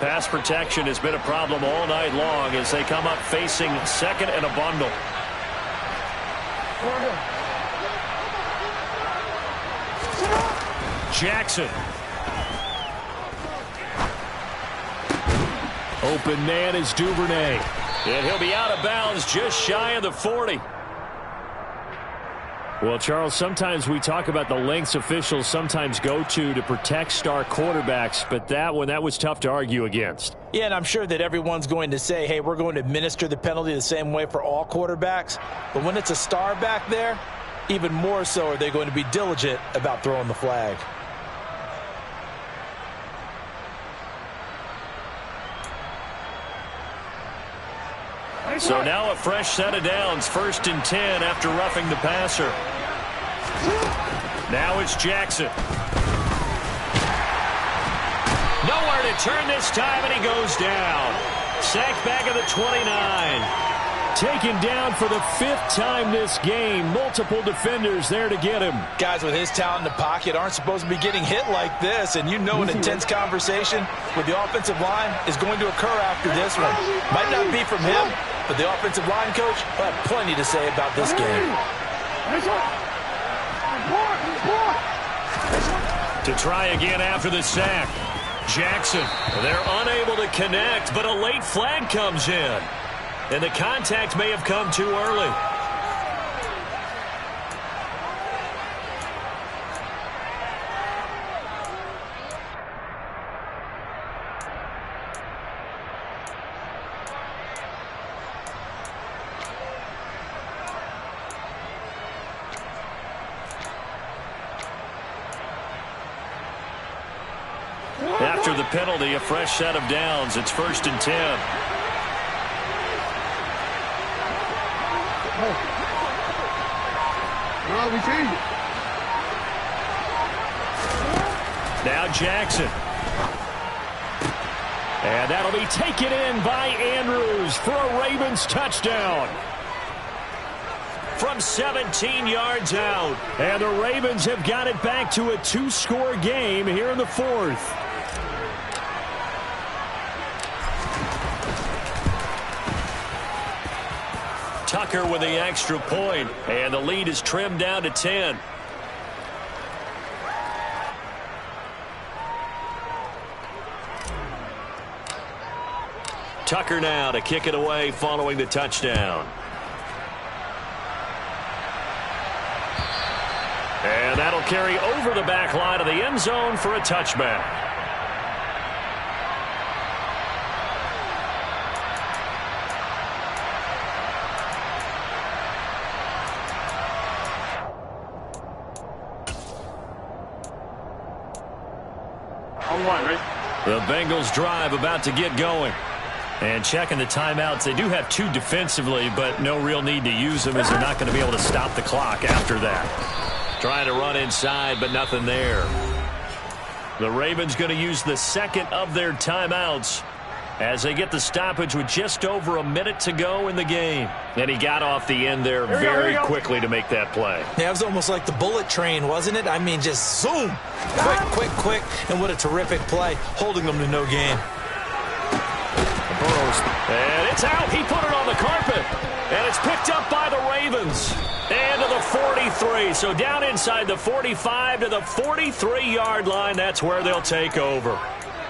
Speaker 1: Pass protection has been a problem all night long as they come up facing second and a bundle. Jackson.
Speaker 4: Open man is Duvernay.
Speaker 1: And he'll be out of bounds just shy of the 40.
Speaker 4: Well, Charles, sometimes we talk about the lengths officials sometimes go to protect star quarterbacks, but that was tough to argue against.
Speaker 3: Yeah, and I'm sure that everyone's going to say, hey, we're going to administer the penalty the same way for all quarterbacks. But when it's a star back there, even more so are they going to be diligent about throwing the flag.
Speaker 1: So now a fresh set of downs, 1st and 10 after roughing the passer. Now it's Jackson. Nowhere to turn this time, and he goes down. Sacked back at the 29.
Speaker 4: Taken down for the 5th time this game. Multiple defenders there to get him.
Speaker 3: Guys with his talent in the pocket aren't supposed to be getting hit like this, and you know an intense conversation with the offensive line is going to occur after this one. Might not be from him, but the offensive line coach will have plenty to say about this game.
Speaker 1: To try again after the sack. Jackson, they're unable to connect, but a late flag comes in. And the contact may have come too early. After the penalty, a fresh set of downs. It's 1st and 10. Now Jackson. And that'll be taken in by Andrews for a Ravens touchdown. From 17 yards out.
Speaker 4: And the Ravens have got it back to a 2-score game here in the 4th.
Speaker 1: Tucker with the extra point, and the lead is trimmed down to 10. Tucker now to kick it away following the touchdown. And that'll carry over the back line of the end zone for a touchback. The Bengals drive about to get going. And checking the timeouts, they do have 2 defensively, but no real need to use them as they're not going to be able to stop the clock after that. Trying to run inside, but nothing there. The Ravens going to use the second of their timeouts as they get the stoppage with just over a minute to go in the game. And he got off the end there very quickly to make that play.
Speaker 3: Yeah, it was almost like the bullet train, wasn't it? I mean, just zoom. Quick. And what a terrific play, holding them to no gain.
Speaker 1: Burrows. And it's out. He put it on the carpet. And it's picked up by the Ravens. And to the 43. So down inside the 45 to the 43-yard line. That's where they'll take over.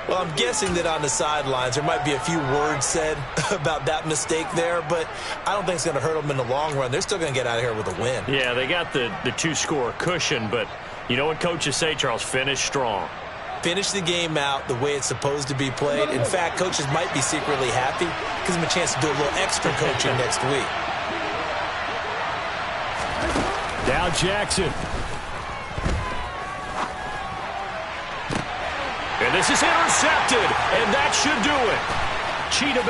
Speaker 3: Well, I'm guessing that on the sidelines there might be a few words said about that mistake there, but I don't think it's going to hurt them in the long run. They're still going to get out of here with a win.
Speaker 1: Yeah, they got the 2-score cushion, but you know what coaches say, Charles? Finish strong.
Speaker 3: Finish the game out the way it's supposed to be played. In fact, coaches might be secretly happy. Gives them a chance to do a little extra coaching next week.
Speaker 4: Now Jackson.
Speaker 1: And this is intercepted, and that should do it. Chidobe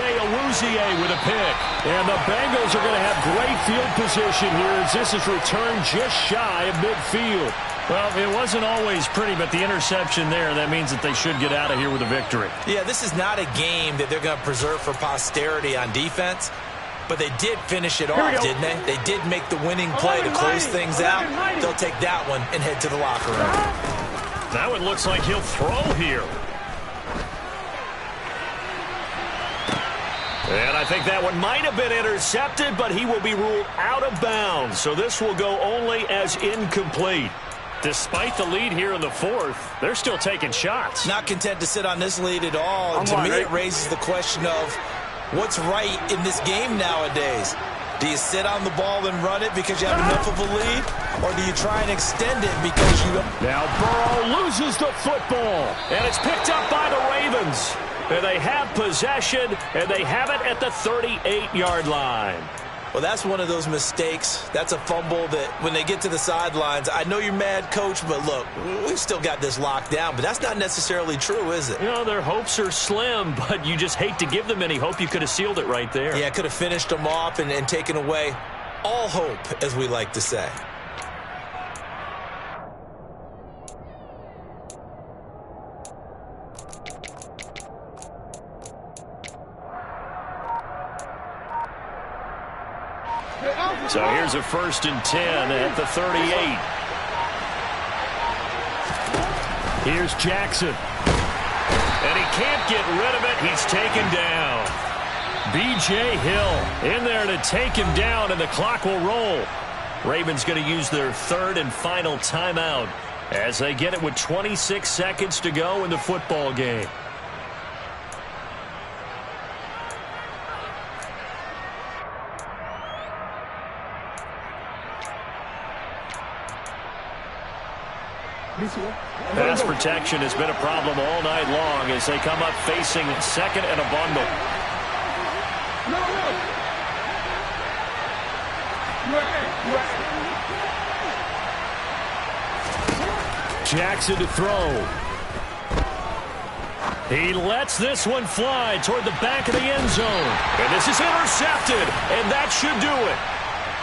Speaker 1: with a pick.
Speaker 4: And the Bengals are going to have great field position here as this is returned just shy of midfield.
Speaker 1: Well, it wasn't always pretty, but the interception there, that means that they should get out of here with a victory.
Speaker 3: Yeah, this is not a game that they're going to preserve for posterity on defense, but they did finish it off, didn't they? They did make the winning play to close things out. They'll take that one and head to the locker room.
Speaker 1: That one looks like he'll throw here. And I think that one might have been intercepted, but he will be ruled out of bounds. So this will go only as incomplete. Despite the lead here in the fourth, they're still taking shots.
Speaker 3: Not content to sit on this lead at all. And to me, it raises the question of what's right in this game nowadays. Do you sit on the ball and run it because you have enough of a lead? Or do you try and extend it because you don't?
Speaker 4: Now Burrow loses the football.
Speaker 1: And it's picked up by the Ravens. And they have possession, and they have it at the 38-yard line.
Speaker 3: Well, that's one of those mistakes. That's a fumble that when they get to the sidelines, I know you're mad, Coach, but look, we've still got this locked down. But that's not necessarily true, is it?
Speaker 1: You know, their hopes are slim, but you just hate to give them any hope. You could have sealed it right there.
Speaker 3: Yeah, could have finished them off and taken away all hope, as we like to say.
Speaker 1: So here's a 1st and 10 at the 38.
Speaker 4: Here's Jackson.
Speaker 1: And he can't get rid of it. He's taken down.
Speaker 4: B.J. Hill in there to take him down, and the clock will roll.
Speaker 1: Ravens going to use their 3rd and final timeout as they get it with 26 seconds to go in the football game. Pass protection has been a problem all night long as they come up facing 2nd and a bundle.
Speaker 4: Jackson to throw.
Speaker 1: He lets this one fly toward the back of the end zone. And this is intercepted, and that should do it.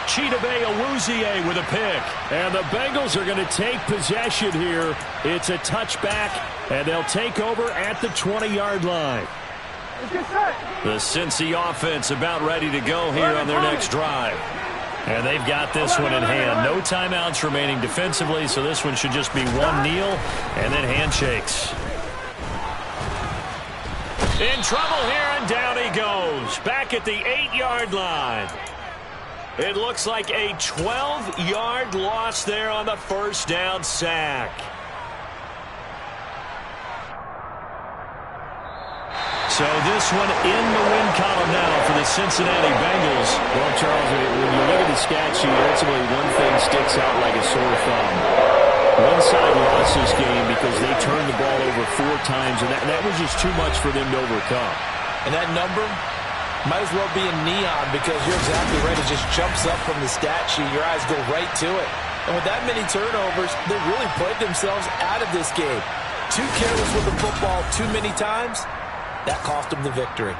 Speaker 1: Chidobe with a pick.
Speaker 4: And the Bengals are going to take possession here. It's a touchback, and they'll take over at the 20-yard line.
Speaker 1: The Cincy offense about ready to go here on their next drive. And they've got this one in hand. No timeouts remaining defensively, so this one should just be one kneel and then handshakes. In trouble here, and down he goes. Back at the 8-yard line. It looks like a 12-yard loss there on the 1st down sack. So this one in the win column now for the Cincinnati Bengals.
Speaker 4: Well, Charles, when you look at the stat sheet, ultimately one thing sticks out like a sore thumb. One side lost this game because they turned the ball over 4 times, and that was just too much for them to overcome.
Speaker 3: And that number might as well be in neon because you're exactly right. It just jumps up from the stat sheet. Your eyes go right to it. And with that many turnovers, they really played themselves out of this game. Too careless with the football too many times. That cost them the victory.